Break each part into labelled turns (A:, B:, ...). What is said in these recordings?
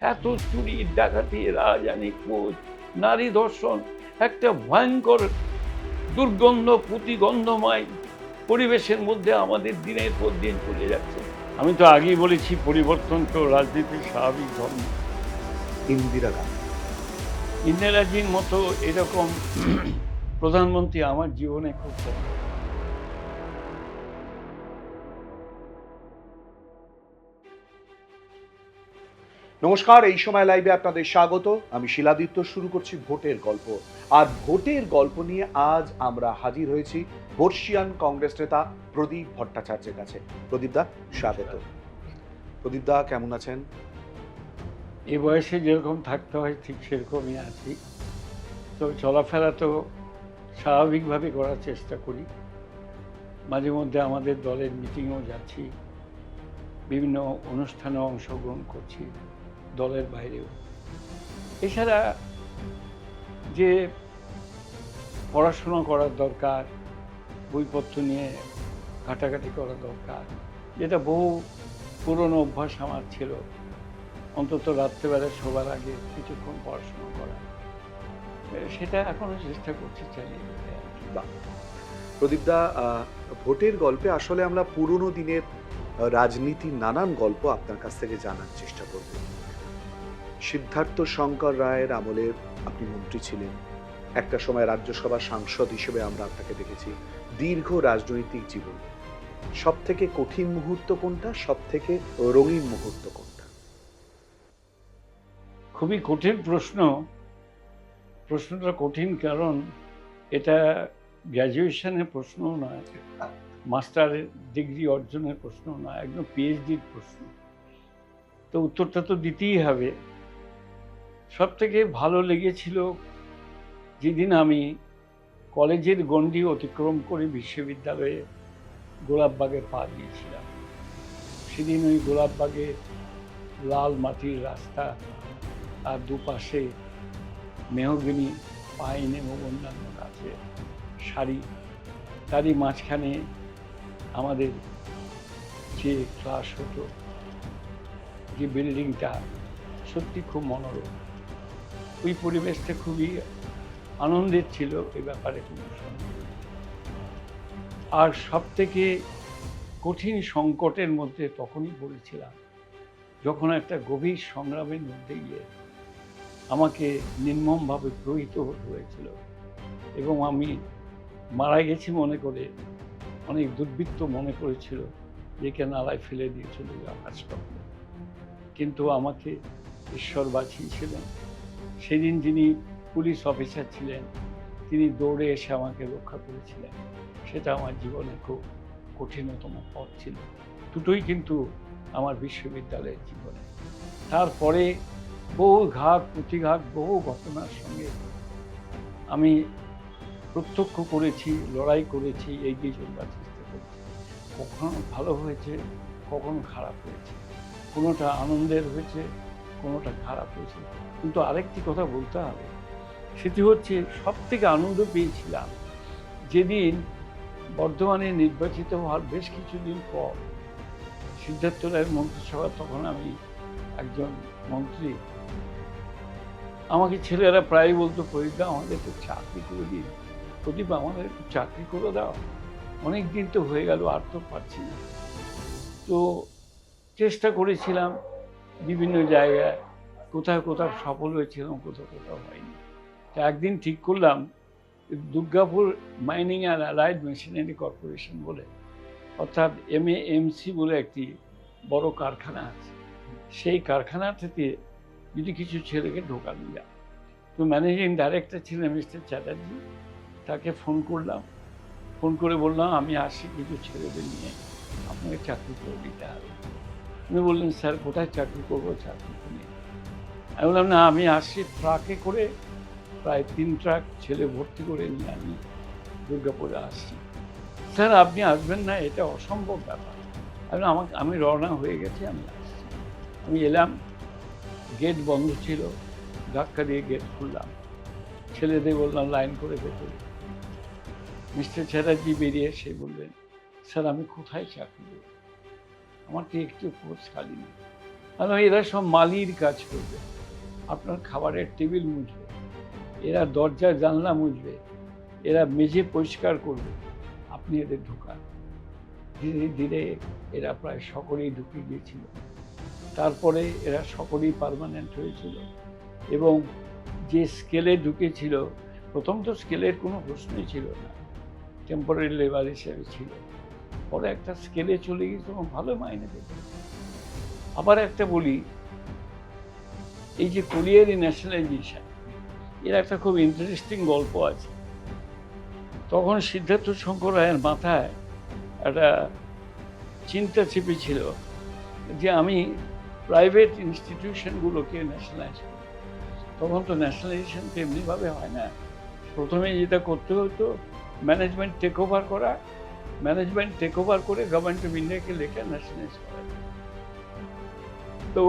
A: এত চুরি ডাকাতি রাজধানী খোঁজ নারী ধর্ষণ, একটা ভয়ঙ্কর দুর্গন্ধ প্রতিগন্ধময় পরিবেশের মধ্যে আমাদের দিনের পর দিন চলে যাচ্ছে। আমি তো আগেই বলেছি পরিবর্তন তো রাজনীতির স্বাভাবিক ধর্ম।
B: ইন্দিরা গান্ধী,
A: ইন্দিরাজির মতো এরকম প্রধানমন্ত্রী আমার জীবনে খুব কম।
B: নমস্কার। এই সময় লাইভে আপনাদের স্বাগত। আমি শিলাদিত্য। শুরু করছি ভোটের গল্প। আর ভোটের গল্প নিয়ে আজ আমরা হাজির হয়েছি বর্ষিয়ান কংগ্রেস নেতা প্রদীপ ভট্টাচার্যের কাছে। প্রদীপ দা, স্বাগত। প্রদীপ দা, কেমন আছেন?
A: এ বয়সে যেরকম থাকতে হয় ঠিক সেরকমই আছি। তো চলাফেরা তো স্বাভাবিকভাবে করার চেষ্টা করি। মাঝে মধ্যে আমাদের দলের মিটিংও যাচ্ছি, বিভিন্ন অনুষ্ঠানে অংশগ্রহণ করছি দলের বাইরেও। এছাড়া যে পড়াশোনা করার দরকার, বইপত্র নিয়ে ঘাটাঘাটি করা দরকার, যেটা বহু পুরনো অভ্যাস আমার ছিল, অন্তত রাত্রেবেলা শোবার আগে কিছুক্ষণ পড়াশোনা করা, সেটা এখনো চেষ্টা করছি চালিয়ে যেতে।
B: প্রদীপ দা, ভোটের গল্পে আসলে আমরা পুরনো দিনের রাজনীতির নানান গল্প আপনার কাছ থেকে জানার চেষ্টা করব। সিদ্ধার্থ শঙ্কর রায়ের আমলে আপনি মন্ত্রী ছিলেন, একটা সময় রাজ্যসভা সাংসদ হিসেবে আমরা আপনাকে দেখেছি। দীর্ঘ রাজনৈতিক জীবন, সব থেকে কঠিন মুহূর্ত কোনটা, সব থেকে রঙিন মুহূর্ত কোনটা?
A: খুবই কঠিন প্রশ্ন। প্রশ্নটা কঠিন কারণ এটা গ্র্যাজুয়েশনের প্রশ্নও নয়, মাস্টার ডিগ্রি অর্জনের প্রশ্ন নয়, একদম পিএইচডির প্রশ্ন। তো উত্তরটা তো দিতেই হবে। সব থেকে ভালো লেগেছিল যেদিন আমি কলেজের গণ্ডি অতিক্রম করে বিশ্ববিদ্যালয়ে গোলাপবাগে পা দিয়েছিলাম। সেদিন ওই গোলাপবাগে লাল মাটির রাস্তা, আর দুপাশে মেহগিনি, পাইন এবং অন্যান্য গাছের সারি, তারই মাঝখানে আমাদের যে ক্লাস হতো, যে বিল্ডিংটা সত্যি খুব মনোরম। ওই পরিবেশটা খুবই আনন্দের ছিল, এ ব্যাপারে কোনো সন্দেহ নেই। আর সব থেকে কঠিন সংকটের মধ্যে তখনই পড়েছিলাম যখন একটা গভীর সংগ্রামের মধ্যে গিয়ে আমাকে নির্মমভাবে প্রহৃত হতে হয়েছিল, এবং আমি মারা গেছি মনে করে অনেক দুর্বৃত্ত মনে করেছিল যে কে নালায় ফেলে দিয়ে চলে যাওয়া হাসপাতালে। কিন্তু আমাকে ঈশ্বর বাঁচিয়েছিলেন। সেদিন যিনি পুলিশ অফিসার ছিলেন তিনি দৌড়ে এসে আমাকে রক্ষা করেছিলেন। সেটা আমার জীবনে খুব কঠিনতম পথ ছিল। দুটোই কিন্তু আমার বিশ্ববিদ্যালয়ের জীবনে। তারপরে বহু ঘাত প্রতিঘাত, বহু ঘটনার সঙ্গে আমি প্রত্যক্ষ করেছি, লড়াই করেছি, এগিয়ে চলবার চেষ্টা করেছি। কখনো ভালো হয়েছে, কখনো খারাপ হয়েছে, কোনোটা আনন্দের হয়েছে, কোনোটা খারাপ হয়েছে। কিন্তু আরেকটি কথা বলতে হবে, সেটি হচ্ছে সব থেকে আনন্দ পেয়েছিলাম যেদিন বর্ধমানে নির্বাচিত হওয়ার বেশ কিছুদিন পর সিদ্ধার্থ রায়ের মন্ত্রিসভা, তখন আমি একজন মন্ত্রী, আমাকে ছেলেরা প্রায় বলতো, প্রদীপ আমাদের একটু চাকরি করে দিন, প্রদীপ আমাদের একটু চাকরি করে দাও, অনেক দিন তো হয়ে গেল, আর তো পারছি না। তো চেষ্টা করেছিলাম বিভিন্ন জায়গায়, কোথাও কোথাও সফল হয়েছিলাম, কোথাও কোথাও হয়নি। তো একদিন ঠিক করলাম Durgapur mining and allied machinery corporation বলে, অর্থাৎ MAMC বলে একটি বড় কারখানা আছে, সেই কারখানা থেকে যদি কিছু ছেলেকে ঢোকানো যায়। তো ম্যানেজিং ডাইরেক্টর ছিলেন মিস্টার চ্যাটার্জি, তাকে ফোন করলাম, ফোন করে বললাম আমি আসছি কিছু ছেলেদের নিয়ে, আপনাকে চাকরি করে দিতে হবে। উনি বললেন, স্যার কোথায় চাকরি করবো, চাকরি তো নেই। আমি বললাম, না আমি আসছি ট্রাকে করে, প্রায় 3 ট্রাক ছেলে ভর্তি করে নিয়ে আমি দুর্গাপুরে আসছি। স্যার আপনি আসবেন না, এটা অসম্ভব ব্যাপার। আমি রওনা হয়ে গেছি, আমি আসছি। আমি এলাম, গেট বন্ধ ছিল, ধাক্কা দিয়ে গেট খুললাম, ছেলেদের বললাম লাইন করে ভেতরে। মিস্টার চ্যাটার্জি বেরিয়ে এসে বললেন, স্যার আমি কোথায় চাকরি করব, আমার তো একটু পোস্ট খালি নেই। কারণ এরা সব মালির কাজ করবে, আপনার খাবারের টেবিল মুছবে, এরা দরজা জানলা মুছবে, এরা মেঝে পরিষ্কার করবে, আপনি এদের ঢোকান। ধীরে ধীরে এরা প্রায় সকলেই ঢুকে গিয়েছিল। তারপরে এরা সকলেই পার্মানেন্ট হয়েছিল এবং যে স্কেলে ঢুকেছিল, প্রথম তো স্কেলের কোনো প্রশ্নই ছিল না, টেম্পোরারি লেবার হিসেবে ছিল। পরে একটা স্কেলে চলে গিয়েছে এবং ভালো মাইনে পেত। আবার একটা বলি, এই যে কোলিয়ারি ন্যাশনালাইজেশন, এর একটা খুব ইন্টারেস্টিং গল্প আছে। তখন সিদ্ধার্থ শঙ্কর রায়ের মাথায় একটা চিন্তা চেপেছিল যে আমি প্রাইভেট ইনস্টিটিউশনগুলোকে ন্যাশনালাইজ করি। তখন তো ন্যাশনালাইজেশন তো এমনিভাবে হয় না, প্রথমে যেটা করতে হতো ম্যানেজমেন্ট টেক ওভার করা, ম্যানেজমেন্ট টেক ওভার করে গভর্নমেন্ট অফ ইন্ডিয়াকে লেখা ন্যাশনালাইজ করা। তো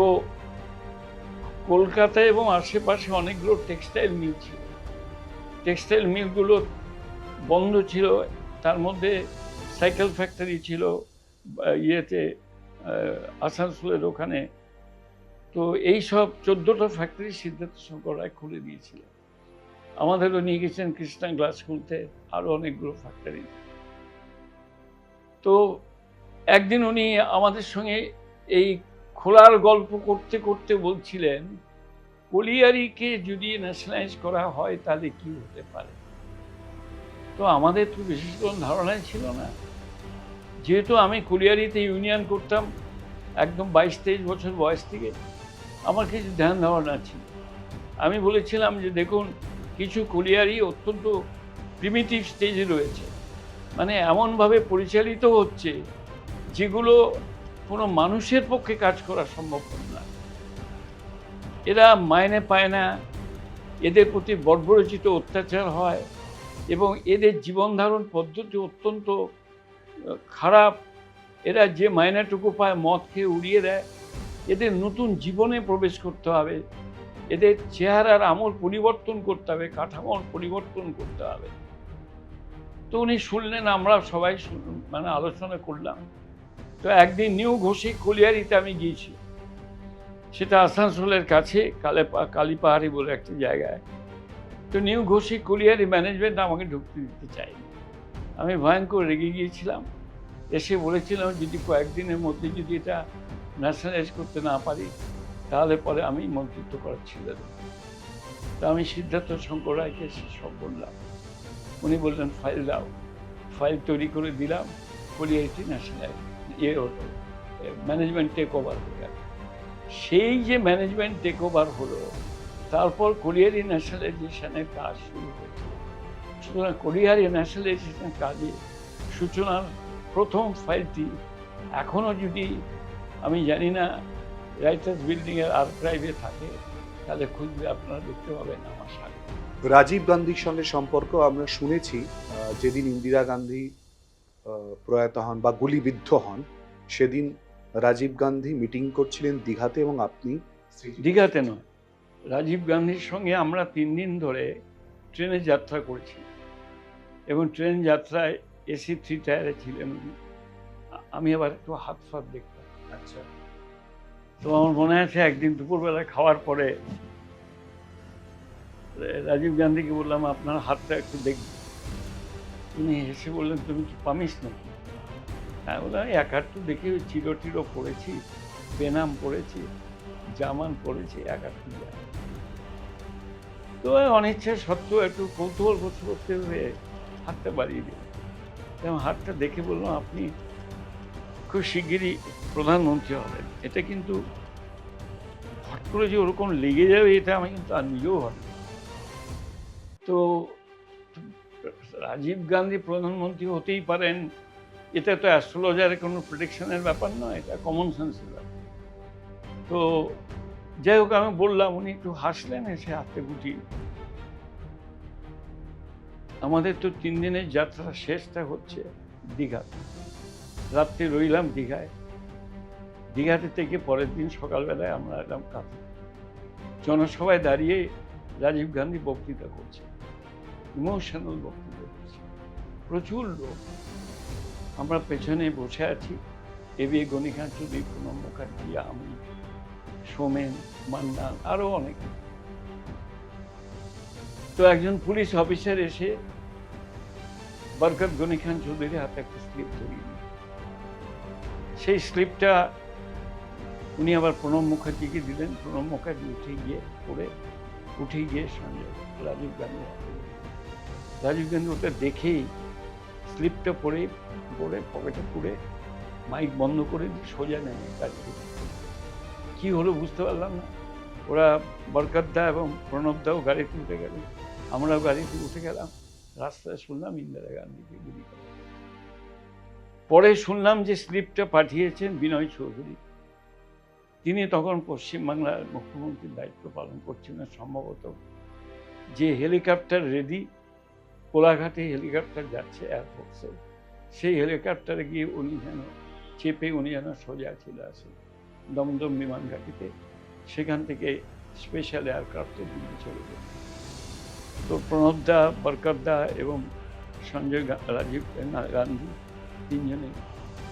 A: কলকাতায় এবং আশেপাশে অনেকগুলো টেক্সটাইল মিল ছিল, টেক্সটাইল মিলগুলো বন্ধ ছিল, তার মধ্যে সাইকেল ফ্যাক্টরি ছিল ইয়েতে আসানসোলের ওখানে। তো এই সব 14টা ফ্যাক্টরি সিদ্ধার্থ শঙ্কর রায় খুলে দিয়েছিল। আমাদেরও নিয়ে গেছেন কৃষ্ণা গ্লাস খুলতে, আরও অনেকগুলো ফ্যাক্টরি। তো একদিন উনি আমাদের সঙ্গে এই খোলার গল্প করতে করতে বলছিলেন, কলিয়ারিকে যদি ন্যাশনালাইজ করা হয় তাহলে কি হতে পারে। তো আমাদের তো বিশেষ কোনো ধারণাই ছিল না, যেহেতু আমি কলিয়ারিতে ইউনিয়ন করতাম একদম 22-23 বছর বয়স থেকে, আমার কিছু ধ্যান ধারণা ছিল। আমি বলেছিলাম যে দেখুন, কিছু কলিয়ারি অত্যন্ত প্রিমিটিভ স্টেজে রয়েছে, মানে এমনভাবে পরিচালিত হচ্ছে যেগুলো কোনো মানুষের পক্ষে কাজ করা সম্ভব না। এরা মাইনে পায় না, এদের প্রতি বর্বরচিত অত্যাচার হয় এবং এদের জীবনধারণ পদ্ধতি অত্যন্ত খারাপ। এরা যে মাইনেটুকু পায় মদ খেয়ে উড়িয়ে দেয়। এদের নতুন জীবনে প্রবেশ করতে হবে, এদের চেহারার আমল পরিবর্তন করতে হবে, কাঠামোর পরিবর্তন করতে হবে। তো উনি শুনলেন, আমরা সবাই মানে আলোচনা করলাম। তো একদিন নিউ ঘোষী কলিয়ারিতে আমি গিয়েছি, সেটা আসানসোলের কাছে কালীপাহাড়ি বলে একটা জায়গায়। তো নিউ ঘোষী কলিয়ারি ম্যানেজমেন্ট আমাকে ঢুকতে দিতে চায়নি। আমি ভয়ঙ্কর রেগে গিয়েছিলাম, এসে বলেছিলাম যদি কয়েকদিনের মধ্যে যদি এটা ন্যাশনালাইজ করতে না পারি তাহলে পরে আমি মন্ত্রিত্ব করার ছেড়ে দেব। তা আমি সিদ্ধার্থ শঙ্কর রায়কে সব বললাম। উনি বললেন ফাইল দাও। ফাইল তৈরি করে দিলাম, কলিয়ারিটি ন্যাশনালাইজ ম্যানেজমেন্ট টেক ওভার হয়ে গেল। সেই যে ম্যানেজমেন্ট টেক ওভার হলো, তারপর কলিয়ারি ন্যাশনালাইজেশনের কাজ শুরু হয়েছে। সুতরাং কলিয়ারি ন্যাশনালাইজেশনের কাজে সূচনার প্রথম ফাইলটি এখনও যদি আমি জানি না রাইটার্স বিল্ডিংয়ের আর্কাইভে থাকে, তাহলে খুঁজলে আপনারা দেখতে পাবেন আমার সাথে।
B: রাজীব গান্ধীর সঙ্গে সম্পর্ক আমরা শুনেছি, যেদিন ইন্দিরা গান্ধী প্রয়াত হন বা গুলিবিদ্ধ হন, সেদিন রাজীব গান্ধী মিটিং করছিলেন দীঘাতে এবং আপনি
A: দীঘাতে নয়, রাজীব গান্ধীর সঙ্গে আমরা 3 দিন ধরে ট্রেনে যাত্রা করেছি এবং ট্রেন যাত্রায় এসি 3 টায়ারে ছিলেন উনি। আমি আবার একটু হাত ফাত দেখতাম।
B: আচ্ছা,
A: তো আমার মনে আছে একদিন দুপুরবেলায় খাওয়ার পরে রাজীব গান্ধীকে বললাম আপনার হাতটা একটু দেখব। উনি হেসে বললেন তুমি কি পামিস নাকি? হ্যাঁ, বললাম এক হাত তো দেখি চিরো টিরো পড়েছি, বেনাম পড়েছি, জামান পড়েছি, এক হাত যায়। তো অনিচ্ছা সত্ত্বেও একটু কৌতূহল করতে করতে হয়ে হাতটা বাড়িয়ে দিল এবং হাতটা দেখে বললাম আপনি খুব শিগগিরই প্রধানমন্ত্রী হবেন। এটা কিন্তু হট করে যে ওরকম লেগে যাবে এটা আমি কিন্তু আর নিজেও ভাবি। তো রাজীব গান্ধী প্রধানমন্ত্রী হতেই পারেন, এটা তো অ্যাস্ট্রোলজারের কোনো প্রেডিকশনের ব্যাপার নয়, এটা কমন সেন্সের ব্যাপার। তো যাই হোক আমি বললাম, উনি একটু হাসলেন, এসে হাতে গুটিয়ে। আমাদের তো 3 দিনের যাত্রা, শেষটা হচ্ছে দীঘাতে। রাত্রে রইলাম দীঘায়। দীঘাতে থেকে পরের দিন সকালবেলায় আমরা এলাম কাছে। জনসভায় দাঁড়িয়ে রাজীব গান্ধী বক্তৃতা করছে, ইমোশনাল বক্তৃতা করছে, প্রচুর লোক। আমরা পেছনে বসে আছি, এবি গণিকান্ত, প্রণব মুখার্জি, আমি, সোমেন, মান্নান, আরো অনেকে। তো একজন পুলিশ অফিসার এসে বরকত গনি খান চৌধুরীর হাতে একটা স্লিপ ধরিয়ে দিল। সেই স্লিপটা উনি আবার প্রণব মুখার্জিকে দিলেন। প্রণব মুখার্জি উঠে গিয়ে সঞ্জয় রাজীব গান্ধী হাতে দিলেন। রাজীব গান্ধী ওটা দেখেই স্লিপটা পড়ে পকেটে পুড়ে মাইক বন্ধ করে দিয়ে সোজা নেমে কাজ করে। কি হলো বুঝতে পারলাম না। ওরা বরকত দা এবং প্রণব দাও গাড়িতে উঠে গেলেন, আমরাও গাড়িতে উঠে গেলাম। রাস্তায় শুনলাম ইন্দিরা গান্ধীকে গুলি করা। পরে শুনলাম যে স্লিপটা পাঠিয়েছেন বিনয় চৌধুরী। তিনি তখন পশ্চিমবাংলার মুখ্যমন্ত্রীর দায়িত্ব পালন করছিলেন সম্ভবত। যে হেলিকপ্টার রেডি, কোলাঘাটে হেলিকপ্টার যাচ্ছে এয়ারফোর্সে, সেই হেলিকপ্টারে গিয়ে উনি যেন সোজা চলে আসেন দমদম বিমান ঘাঁটিতে। সেখান থেকে স্পেশাল এয়ারক্রাফটে দিল্লি চলে যেত। তো প্রণব দা, বরকত দা এবং সঞ্জয় রাজীব গান্ধী তিনজনে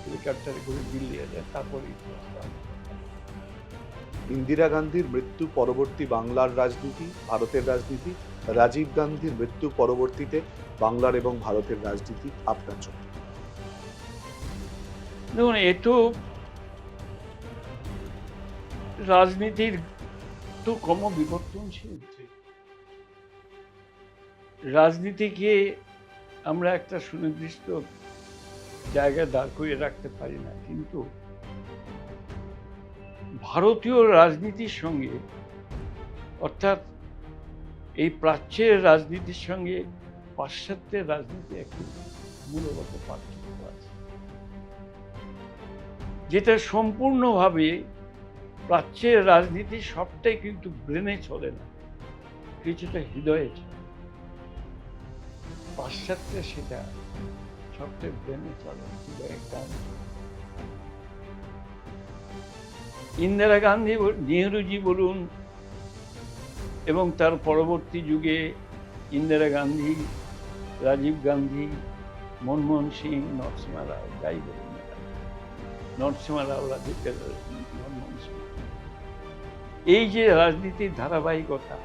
A: হেলিকপ্টারে করে দিল্লি যায়। তারপরে
B: ইন্দিরা গান্ধীর মৃত্যু পরবর্তী বাংলার রাজনীতি, ভারতের রাজনীতি, রাজীব গান্ধীর মৃত্যু পরবর্তীতে বাংলার এবং ভারতের রাজনীতি আপনার জন্য।
A: দেখুন, এ তো রাজনীতির তো ক্রমবিবর্তনশীল। রাজনীতিকে আমরা একটা সুনির্দিষ্ট জায়গায় দাঁড় করিয়ে রাখতে পারি না, কিন্তু ভারতীয় রাজনীতির সঙ্গে, অর্থাৎ এই প্রাচ্যের রাজনীতির সঙ্গে পাশ্চাত্যের রাজনীতি একটি মূলগত পার্থক্য আছে, যেটা সম্পূর্ণভাবে প্রাচ্যের রাজনীতি সবটাই কিন্তু ব্রেনে চলে না, কিছুটা হৃদয়ে চলে। পাশ্চাত্যে সেটা সবটাই ব্রেনে চলে, হৃদয়ে গান। ইন্দিরা গান্ধী, নেহরুজি বলুন, এবং তার পরবর্তী যুগে ইন্দিরা গান্ধী, রাজীব গান্ধী, মনমোহন সিং, নরসিমহা রাও, যাই বলুন না, নরসিমহা রাও, মনমোহন সিং, এই যে রাজনীতির ধারাবাহিকতা,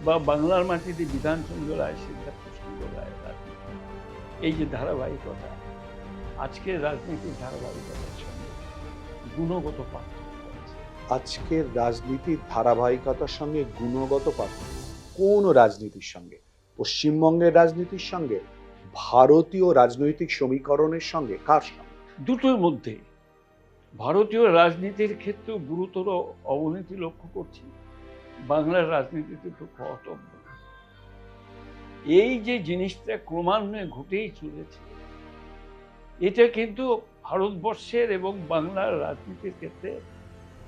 A: বা বাংলার মাটিতে বিধানচন্দ্র রায়, সিদ্ধার্থ চন্দ্র রায় রাজনীতি, এই যে ধারাবাহিকতা, আজকের রাজনীতির ধারাবাহিকতার সঙ্গে গুণগত পার্থক্য।
B: আজকের রাজনীতির ধারাবাহিকতার সঙ্গে গুণগত পার্থক্য কোন রাজনীতির সঙ্গে? পশ্চিমবঙ্গের রাজনীতির সঙ্গে, ভারতীয় রাজনৈতিক সমীকরণের সঙ্গে, কার সঙ্গে?
A: দুটোর মধ্যে। ভারতীয় রাজনীতির ক্ষেত্রে গুরুতর অবনতি লক্ষ্য করছি, বাংলার রাজনীতিতে তো কর্তব্য। এই যে জিনিসটা ক্রমান্বয়ে ঘটেই চলেছে, এটা কিন্তু ভারতবর্ষের এবং বাংলার রাজনীতির ক্ষেত্রে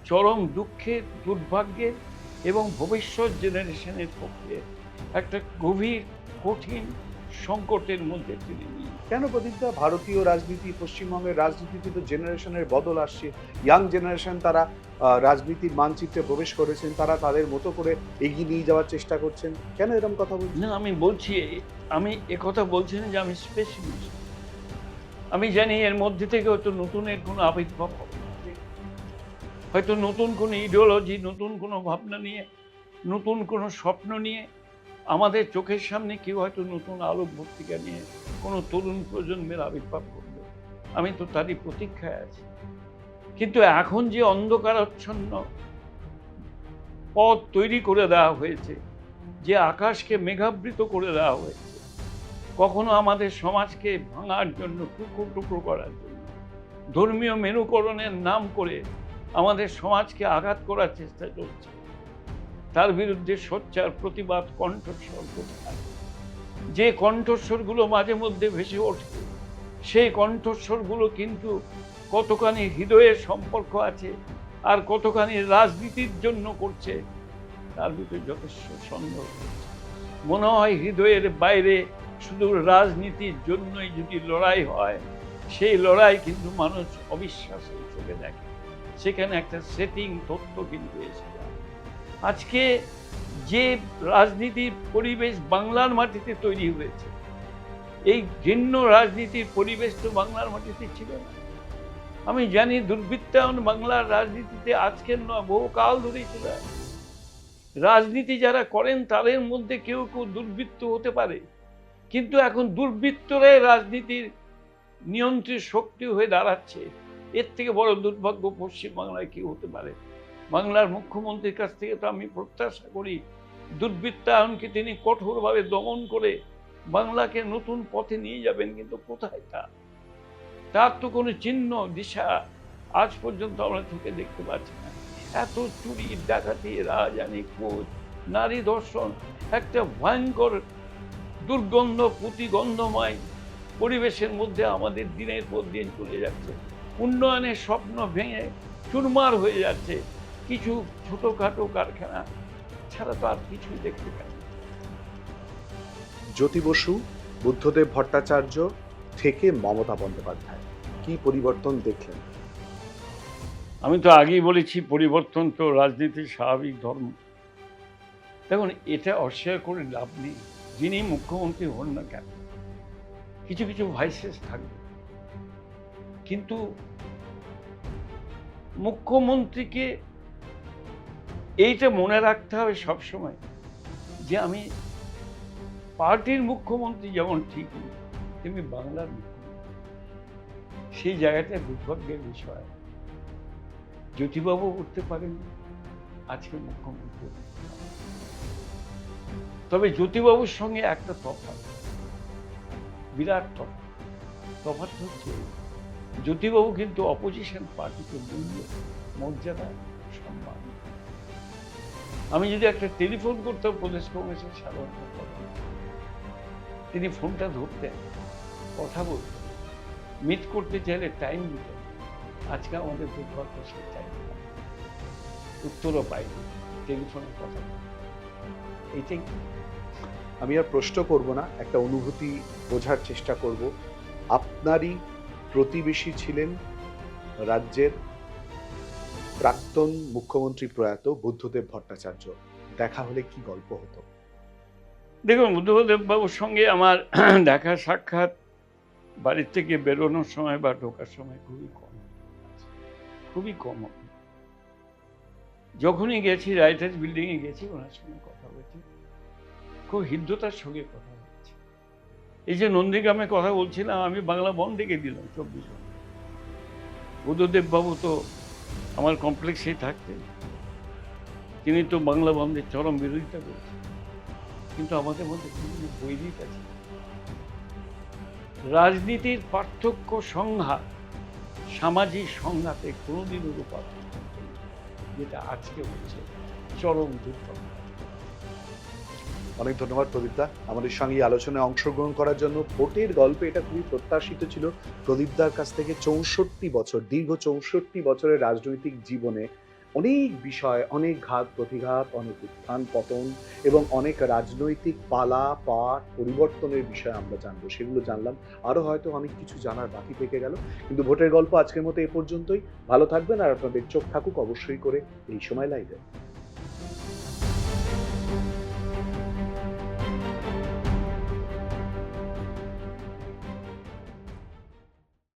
A: চরম দুঃখের, দুর্ভাগ্যের এবং ভবিষ্যৎ জেনারেশনের পক্ষে একটা গভীর কঠিন সংকটের মধ্যে টেনে নিয়ে।
B: কেন প্রদীপদা, ভারতীয় রাজনীতি, পশ্চিমবঙ্গের রাজনীতিতে তো জেনারেশনের বদল আসছে, ইয়াং জেনারেশন তারা রাজনীতির মানচিত্রে প্রবেশ করেছেন, তারা তাদের মতো করে এগিয়ে নিয়ে যাওয়ার চেষ্টা করছেন, কেন এরকম কথা বলছেন?
A: না, আমি একথা বলছি না যে আমি স্পেশালিস্ট। আমি জানি এর মধ্যে থেকে হয়তো নতুনের কোনো আবির্ভাব হবে, হয়তো নতুন কোনো ইডিওলজি, নতুন কোনো ভাবনা নিয়ে, নতুন কোনো স্বপ্ন নিয়ে আমাদের চোখের সামনে কেউ হয়তো নতুন আলোক ভর্তিকা নিয়ে কোনো তরুণ প্রজন্মের আবির্ভাব করবে। আমি তো তারই প্রতীক্ষায় আছি। কিন্তু এখন যে অন্ধকারাচ্ছন্ন পথ তৈরি করে দেওয়া হয়েছে, যে আকাশকে মেঘাবৃত করে দেওয়া হয়েছে, কখনো আমাদের সমাজকে ভাঙার জন্য, টুকরো টুকরো করার জন্য, ধর্মীয় মেরুকরণের নাম করে আমাদের সমাজকে আঘাত করার চেষ্টা চলছে, তার বিরুদ্ধে সোচ্চার প্রতিবাদ কণ্ঠস্বর কোথায়? যে কণ্ঠস্বরগুলো মাঝে মধ্যে ভেসে ওঠে, সেই কণ্ঠস্বরগুলো কিন্তু কতখানি হৃদয়ের সম্পর্ক আছে আর কতখানি রাজনীতির জন্য করছে, তার ভিতরে যথেষ্ট সন্দেহ রয়েছে। মনে হয় হৃদয়ের বাইরে শুধু রাজনীতির জন্যই যদি লড়াই হয়, সেই লড়াই কিন্তু মানুষ অবিশ্বাসের চোখে দেখে, সেখানে একটা সেটিং তথ্য কিন্তু এসে যায়। আজকে যে রাজনীতির পরিবেশ বাংলার মাটিতে তৈরি হয়েছে, এই ঘৃণ্য রাজনীতির পরিবেশ তো বাংলার মাটিতে ছিল না। আমি জানি দুর্বৃত্তায়ন বাংলার রাজনীতিতে আজকের নয়, বহুকাল ধরেই চলে আসে। রাজনীতি যারা করেন তাদের মধ্যে কেউ কেউ দুর্বৃত্ত হতে পারে, কিন্তু এখন দুর্বৃত্তরাই রাজনীতির নিয়ন্ত্রিত শক্তি হয়ে দাঁড়াচ্ছে। এর থেকে বড় দুর্ভাগ্য পশ্চিমবাংলায় কি হতে পারে? বাংলার মুখ্যমন্ত্রীর কাছ থেকে তো আমি প্রত্যাশা করি দুর্বৃত্তায়নকে তিনি কঠোরভাবে দমন করে বাংলাকে নতুন পথে নিয়ে যাবেন, কিন্তু কোথায় তার তো কোনো চিহ্ন দিশা আজ পর্যন্ত আমরা চোখে দেখতে পাচ্ছি না। এত চুরি, ডাকাতি, রাজধানী, খোঁজ, নারী ধর্ষণ, একটা ভয়ঙ্কর দুর্গন্ধ প্রতিগন্ধময় পরিবেশের মধ্যে আমাদের দিনের পর দিন চলে যাচ্ছে। উন্নয়নের স্বপ্ন ভেঙে চুরমার হয়ে যাচ্ছে কিছু ছোটখাটো কারখানা ছাড়া তো আর কিছুই দেখতে পাই না।
B: জ্যোতি বসু, বুদ্ধদেব ভট্টাচার্য থেকে মমতা বন্দ্যোপাধ্যায়, কি পরিবর্তন দেখলেন?
A: আমি তো আগেই বলেছি পরিবর্তন তো রাজনীতির স্বাভাবিক ধর্ম। দেখুন, এটা অস্বীকার করে লাভ নেই। যিনি মুখ্যমন্ত্রী হন না কেন, কিছু কিছু ভাইসেস থাকবে, কিন্তু মুখ্যমন্ত্রীকে এইটা মনে রাখতে হবে সবসময় যে আমি পার্টির মুখ্যমন্ত্রী যেমন ঠিক, তেমনি বাংলার মুখ্যমন্ত্রী। সেই জায়গাটা দুর্ভাগ্যের বিষয়। জ্যোতিবাবু উঠতে পারেন, আজকে মুখ্যমন্ত্রী। তবে জ্যোতিবাবুর সঙ্গে একটা তফাৎ, বিরাট তফাৎ হচ্ছে জ্যোতিবাবু কিন্তু অপোজিশন পার্টিকে মূল্য, মর্যাদা, সম্মান। আমি যদি একটা টেলিফোন করতাম প্রদেশ কংগ্রেসের সাধারণ সম্পাদক, তিনি ফোনটা ধরতেন, কথা বলতেন, মিট করতে চাইলে টাইম দিতেন। আজকে আমাদের দুর্ভাগ্য, সে টাইম উত্তরও পাইনি, টেলিফোনে কথা। এইটাই।
B: আমি আর প্রশ্ন করব না, একটা অনুভূতি বোঝার চেষ্টা করব। আপনারই প্রতিবেশী ছিলেন রাজ্যের প্রাক্তন মুখ্যমন্ত্রী প্রয়াত বুদ্ধদেব ভট্টাচার্য, দেখা হলে কি গল্প হতো?
A: দেখুন, বুদ্ধদেব বাবুর সঙ্গে আমার দেখা সাক্ষাৎ বাড়ির থেকে বেরোনোর সময় বা ঢোকার সময় খুবই কম, খুবই কম। যখনই গেছি, রাইটার্স বিল্ডিং এ গেছি, ওনার সঙ্গে কথা হয়েছে, খুব হৃদ্যতার সঙ্গে কথা হয়েছে। এই যে নন্দীগ্রামে কথা বলছিলাম, আমি বাংলা বন ডেকে দিলাম 24 ঘন্টা। বুদ্ধদেব বাবু তো আমার কমপ্লেক্সেই থাকতেন, তিনি তো বাংলা বন্ধের চরম বিরোধিতা করেছেন, কিন্তু আমাদের মধ্যে বিভিন্ন বৈরিতা আছে। রাজনীতির পার্থক্য সংঘাত, সামাজিক সংঘাতে কোনোদিনও রূপান্তরিত হয়নি, যেটা আজকে হচ্ছে, চরম দুর্ভাগ্য।
B: অনেক ধন্যবাদ প্রদীপদা আমাদের সঙ্গে এই আলোচনায় অংশগ্রহণ করার জন্য। ভোটের গল্পে এটা খুবই প্রত্যাশিত ছিল প্রদীপদার কাছ থেকে। 64 বছর, দীর্ঘ 64 বছরের রাজনৈতিক জীবনে অনেক বিষয়, অনেক ঘাত প্রতিঘাত, অনেক উত্থান পতন এবং অনেক রাজনৈতিক পালা পাট পরিবর্তনের বিষয়ে আমরা জানবো, সেগুলো জানলাম। আরো হয়তো অনেক কিছু জানার বাকি থেকে গেল, কিন্তু ভোটের গল্প আজকের মতো এ পর্যন্তই। ভালো থাকবেন আর আপনাদের চোখ থাকুক অবশ্যই করে এই সময় লাইভে।